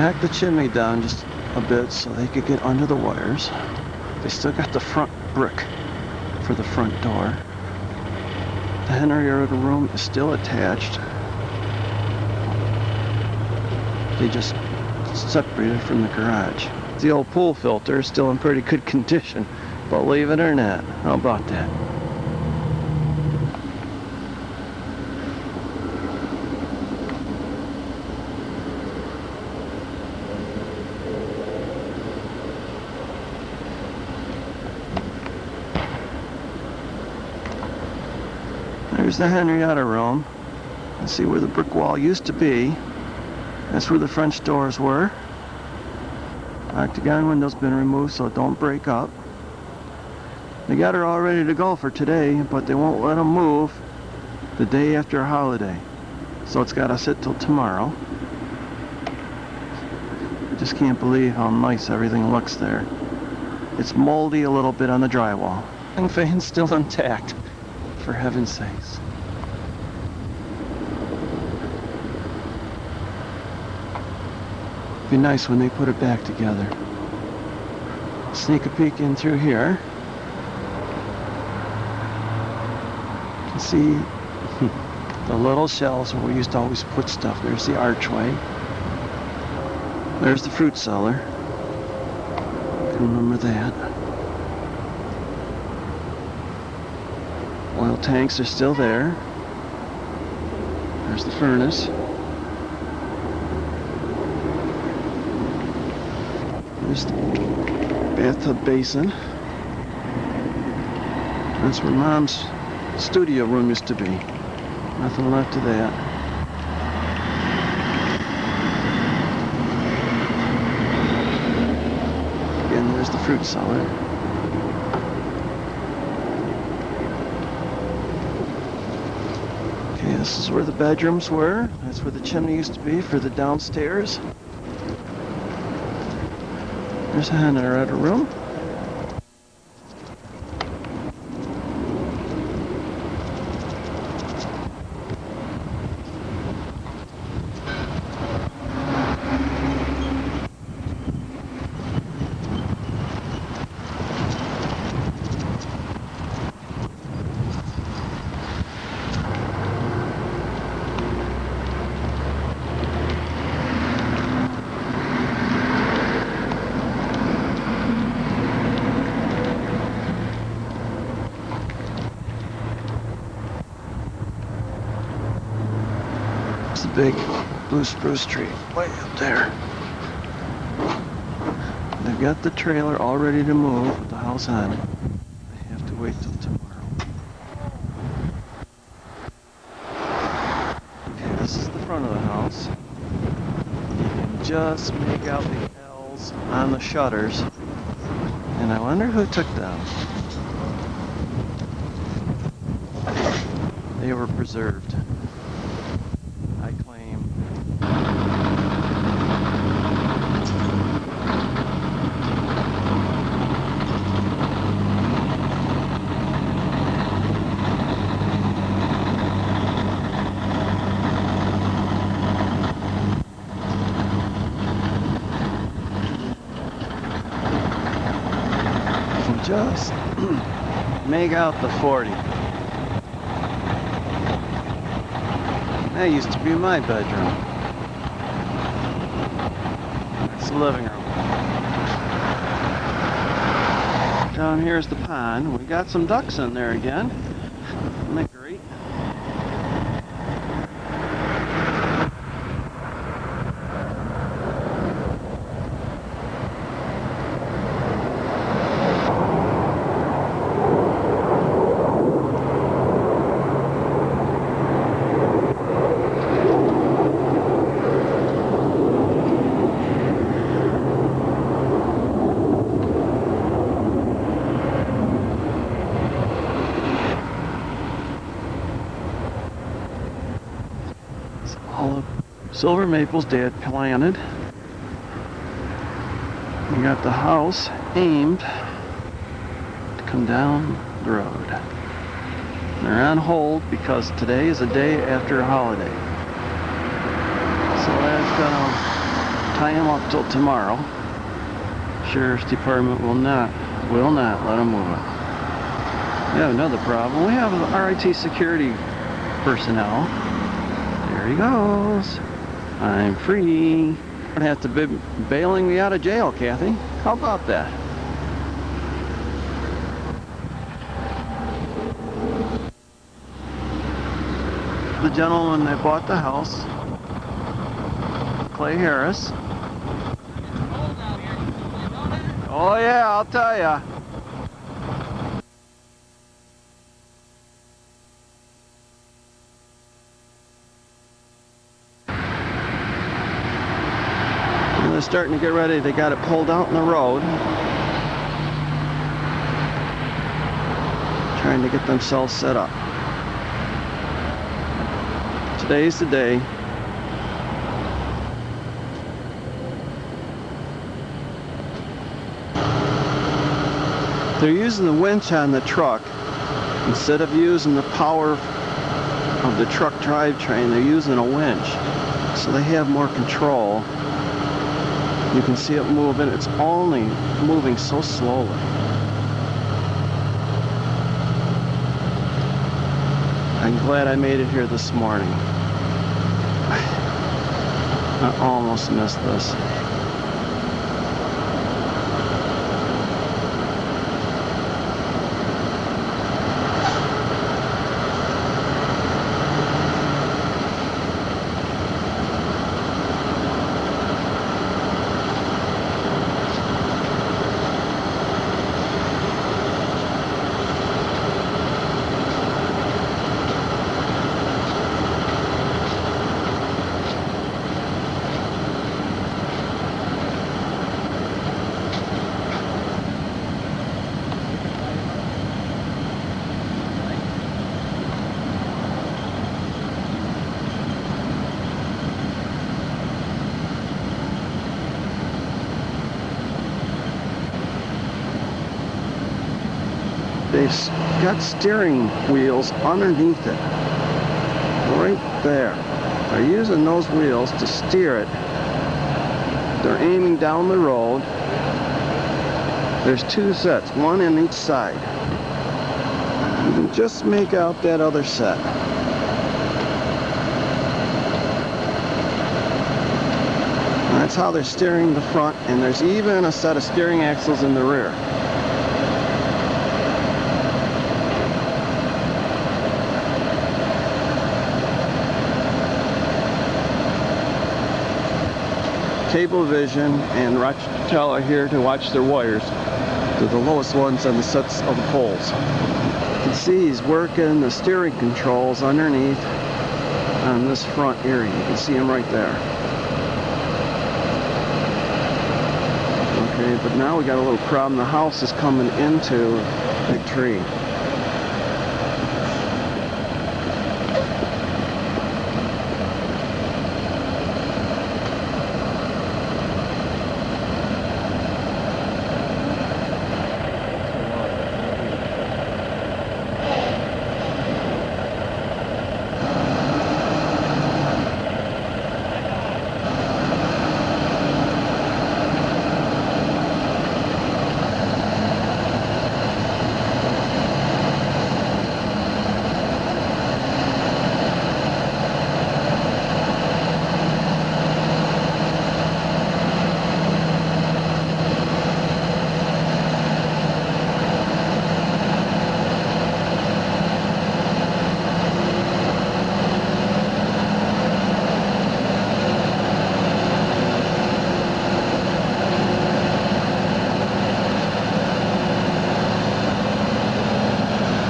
knocked the chimney down just a bit so they could get under the wires. They still got the front brick for the front door. The Henrietta room is still attached. They just separated from the garage. The old pool filter is still in pretty good condition, believe it or not. How about that? There's the Henrietta room. Let's see where the brick wall used to be. That's where the French doors were. Octagon window's been removed so it don't break up. They got her all ready to go for today, but they won't let them move the day after a holiday. So it's got to sit till tomorrow. I just can't believe how nice everything looks there. It's moldy a little bit on the drywall. And fan's still intact, for heaven's sakes. Be nice when they put it back together. Sneak a peek in through here. You can see the little shelves where we used to always put stuff. There's the archway. There's the fruit cellar. I can remember that. Oil tanks are still there. There's the furnace. There's the bathtub basin. That's where Mom's studio room used to be. Nothing left of that. Again, there's the fruit cellar. Okay, this is where the bedrooms were. That's where the chimney used to be for the downstairs. There's a Henrietta room. The big blue spruce tree way up there. They've got the trailer all ready to move with the house on it. They have to wait till tomorrow. Okay, this is the front of the house. You can just make out the L's on the shutters. And I wonder who took them. They were preserved. I claim. You can just make out the 40. That used to be my bedroom. That's the living room. Down here's the pond. We got some ducks in there again. Isn't that great? All the silver maples Dad planted. We got the house aimed to come down the road. They're on hold because today is a day after a holiday. So that's gonna tie him up till tomorrow. Sheriff's Department will not let him move it. We have another problem. We have RIT security personnel. There he goes. I'm free. You don't have to be bailing me out of jail, Kathy. How about that? The gentleman that bought the house, Clay Harris. Oh yeah, I'll tell ya. They're starting to get ready. They got it pulled out in the road. Trying to get themselves set up. Today's the day. They're using the winch on the truck. Instead of using the power of the truck drivetrain, they're using a winch. So they have more control. You can see it moving. It's only moving so slowly. I'm glad I made it here this morning. I almost missed this. They've got steering wheels underneath it, right there. They're using those wheels to steer it. They're aiming down the road. There's two sets, one in each side. You can just make out that other set. That's how they're steering the front, and there's even a set of steering axles in the rear. Cablevision and Rochelle are here to watch their wires. They're the lowest ones on the sets of the poles. You can see he's working the steering controls underneath on this front area. You can see him right there. Okay, but now we got a little problem. The house is coming into the tree.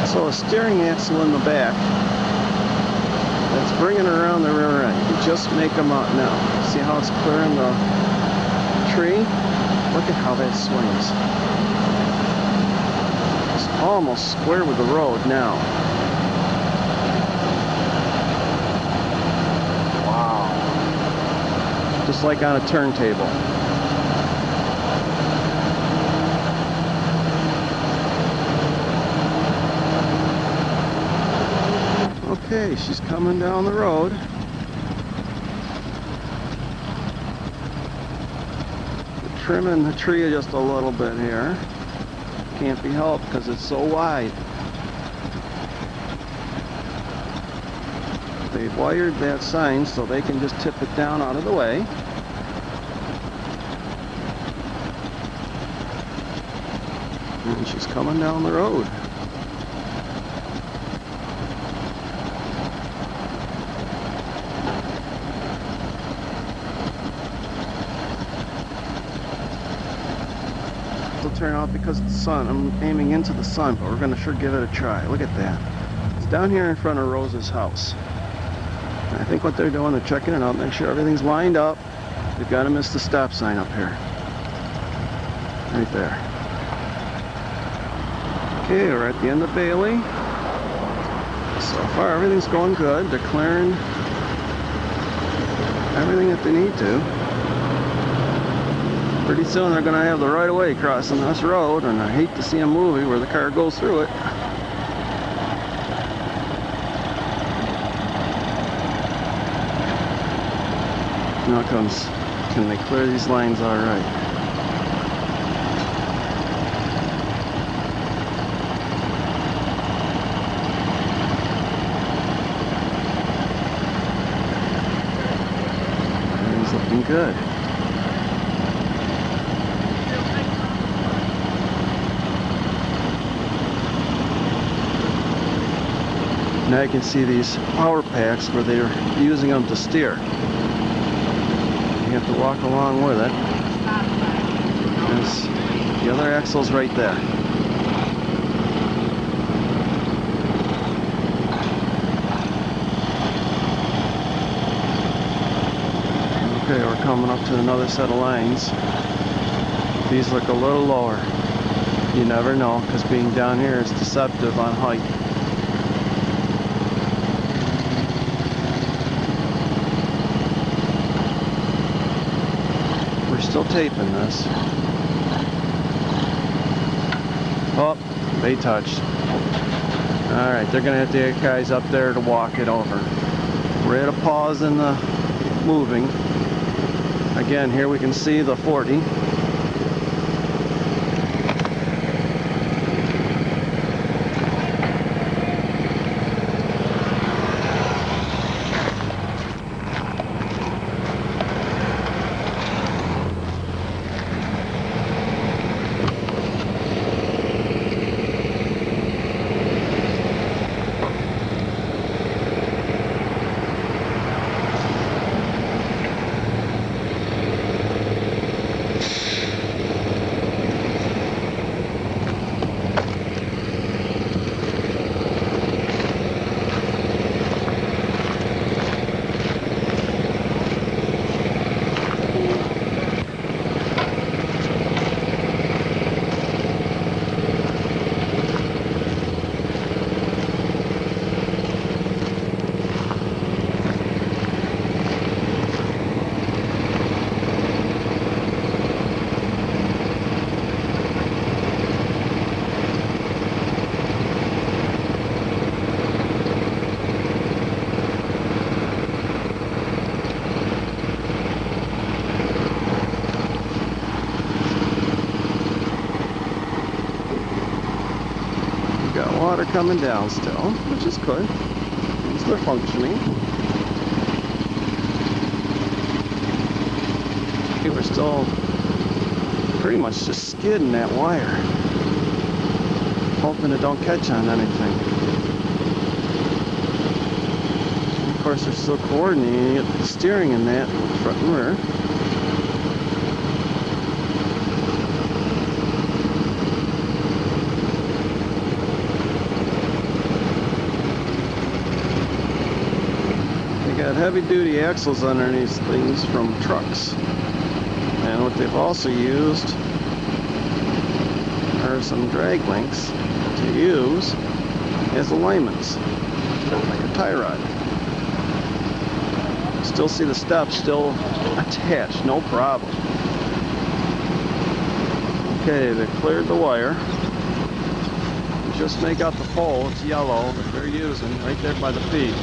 So a steering axle in the back that's bringing around the rear end. You just make them out now. See how it's clearing the tree? Look at how that swings. It's almost square with the road now. Wow. Just like on a turntable. Okay, she's coming down the road. trimming the tree just a little bit here. Can't be helped because it's so wide. They've wired that sign so they can just tip it down out of the way. And she's coming down the road. It'll turn out because of the sun. I'm aiming into the sun, but we're gonna sure give it a try. Look at that. It's down here in front of Rose's house. And I think what they're doing, they're checking it out, make sure everything's lined up. They've got to miss the stop sign up here. Right there. Okay, we're at the end of Bailey. So far, everything's going good. They're clearing everything that they need to. Pretty soon, they're going to have the right-of-way crossing this road, and I hate to see a movie where the car goes through it. Now comes, can they clear these lines all right? Everything's looking good. Now you can see these power packs where they're using them to steer. You have to walk along with it. There's the other axle's right there. Okay, we're coming up to another set of lines. These look a little lower. You never know, because being down here is deceptive on height. Still taping this. Oh, they touched. Alright, they're going to have to get guys up there to walk it over. We're at a pause in the moving. Again, here we can see the 40. Water coming down still, which is good. Means they're functioning. Okay, we're still pretty much just skidding that wire, hoping it don't catch on anything. And of course, they're still coordinating the steering in that front and rear. Got heavy-duty axles underneath these things from trucks, and what they've also used are some drag links to use as alignments, like a tie rod. Still see the steps still attached, no problem. Okay, they cleared the wire. Just make out the pole, it's yellow, that they're using right there by the feet,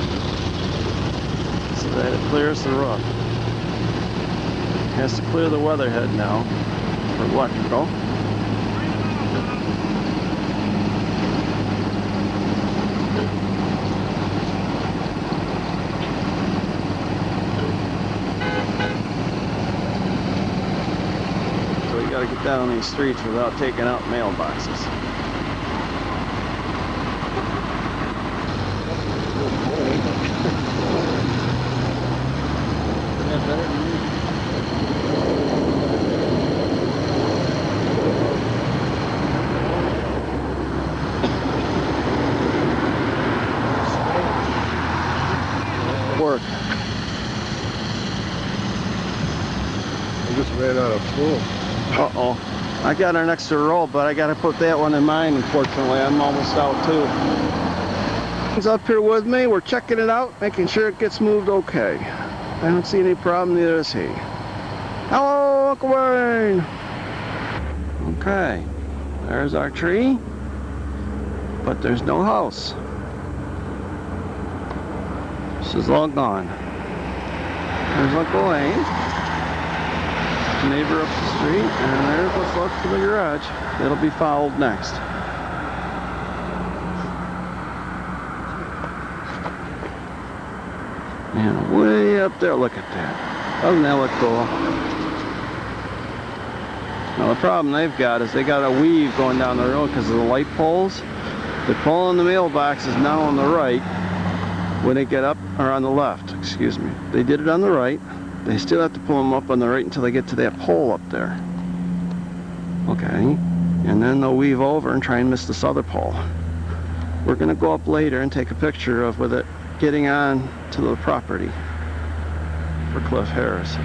so that it clears the roof. It has to clear the weatherhead now. for electrical. So you gotta get down these streets without taking out mailboxes. Work. I just ran out of fuel. Uh-oh. I got an extra roll, but I gotta put that one in mine, unfortunately. I'm almost out too. He's up here with me. We're checking it out, making sure it gets moved okay. I don't see any problem, neither does he. Hello, Uncle Wayne! Okay. There's our tree. But there's no house. This is all gone. There's Uncle Wayne, neighbor up the street, and there's what's left of the garage. It'll be fouled next. And way up there, look at that. Doesn't that look cool? Now the problem they've got is they got a weave going down the road because of the light poles. They're pulling the mailboxes now on the right. When they get up, or on the left, excuse me. They did it on the right. They still have to pull them up on the right until they get to that pole up there. Okay, and then they'll weave over and try and miss this other pole. We're gonna go up later and take a picture of with it getting on to the property for Cliff Harris.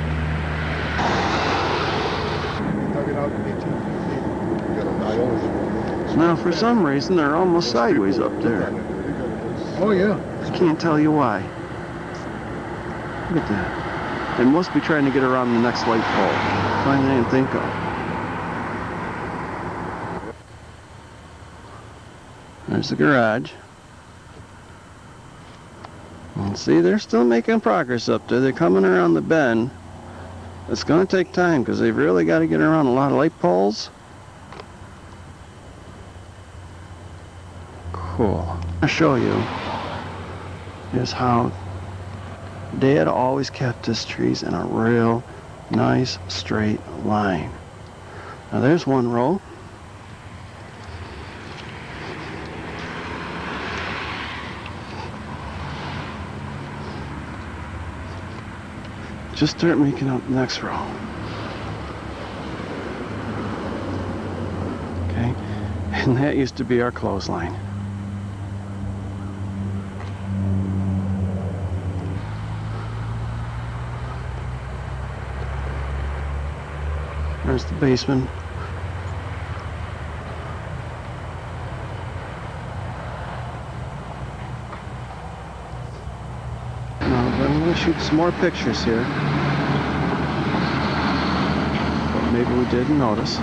Now for some reason they're almost sideways up there. Oh yeah. I can't tell you why. Look at that. They must be trying to get around the next light pole. Something I didn't think of. There's the garage. And see, they're still making progress up there. They're coming around the bend. It's going to take time because they've really got to get around a lot of light poles. Cool. I'll show you is how Dad always kept his trees in a real nice straight line. Now there's one row. Just start making out the next row. Okay, and that used to be our clothesline. There's the basement. Now I'm going to shoot some more pictures here. But maybe we didn't notice.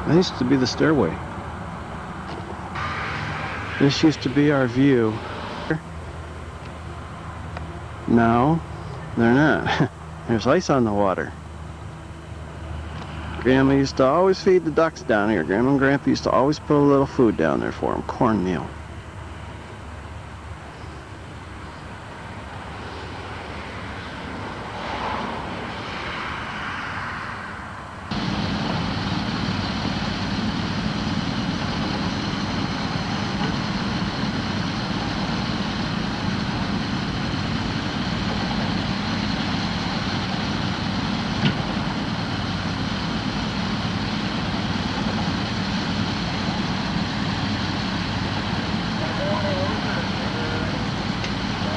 That used to be the stairway. This used to be our view. No, they're not. There's ice on the water. Grandma used to always feed the ducks down here. Grandma and Grandpa used to always put a little food down there for them, cornmeal.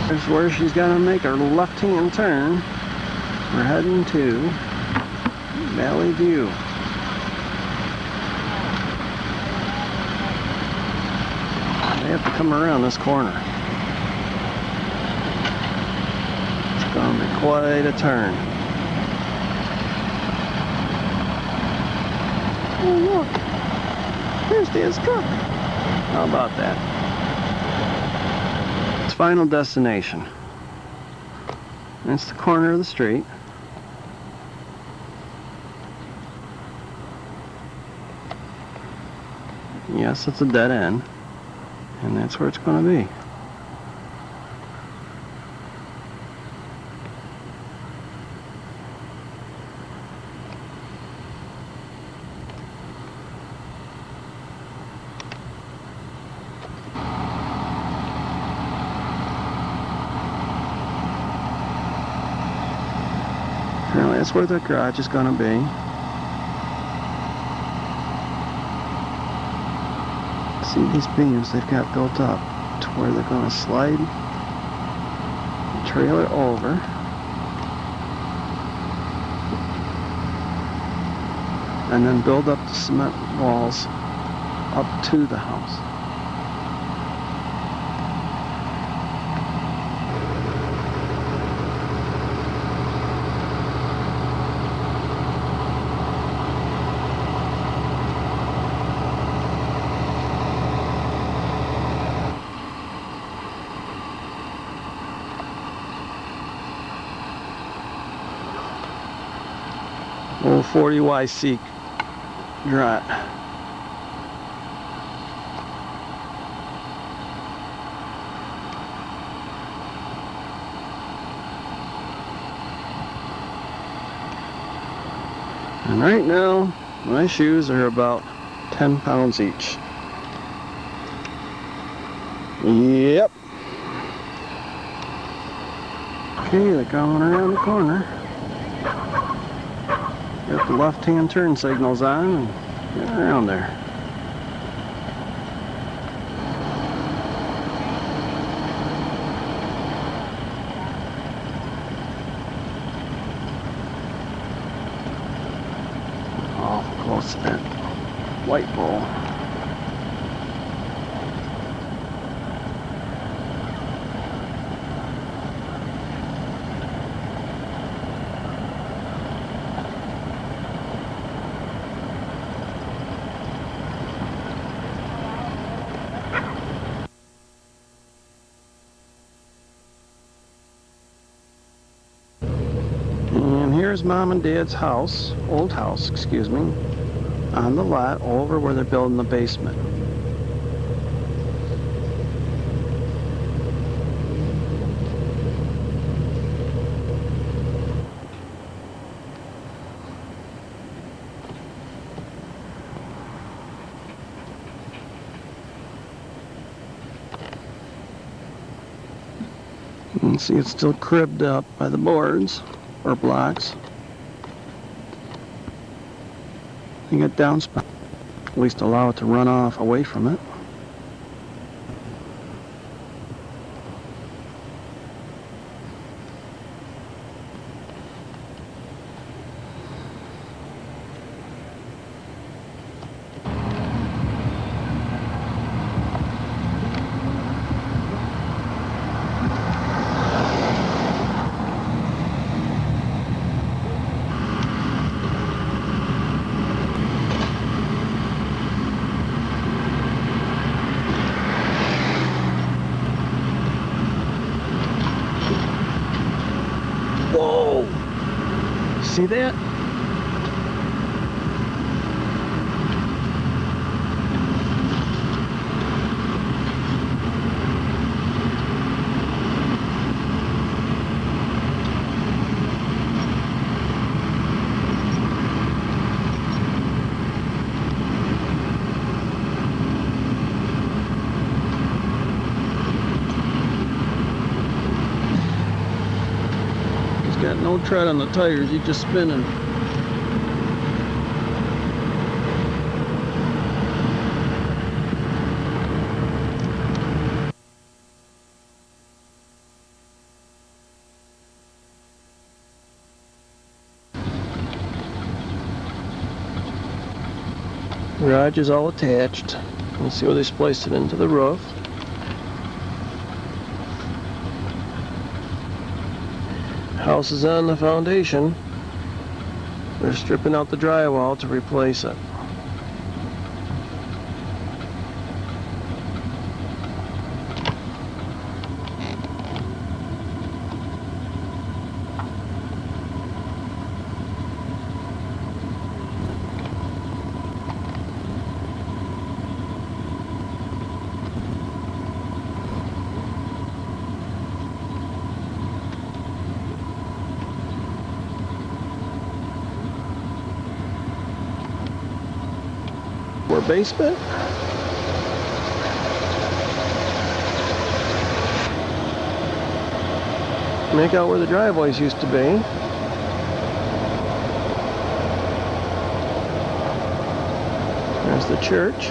There's where she's gonna make her left-hand turn. We're heading to Valley View. They have to come around this corner. It's gonna be quite a turn. Oh look, there's Dad's truck. How about that? final destination. It's the corner of the street. Yes, it's a dead end, and that's where it's going to be. Apparently that's where the garage is going to be. See these beams they've got built up to where they're going to slide the trailer over and then build up the cement walls up to the house. Old 40YC Drat. And right now, my shoes are about 10 pounds each. Yep. Okay, they're coming around the corner. Got the left-hand turn signals on and get around there. Oh, close to that light pole. And here's Mom and Dad's house, old house, excuse me, on the lot over where they're building the basement. You can see it's still cribbed up by the boards or blocks. You get downspout, at least allow it to run off away from it. Whoa! See that? Got no tread on the tires, he's just spinning. Garage is all attached. Let's see where they spliced it into the roof. House is on the foundation. They're stripping out the drywall to replace it. more basement. Make out where the driveways used to be. There's the church.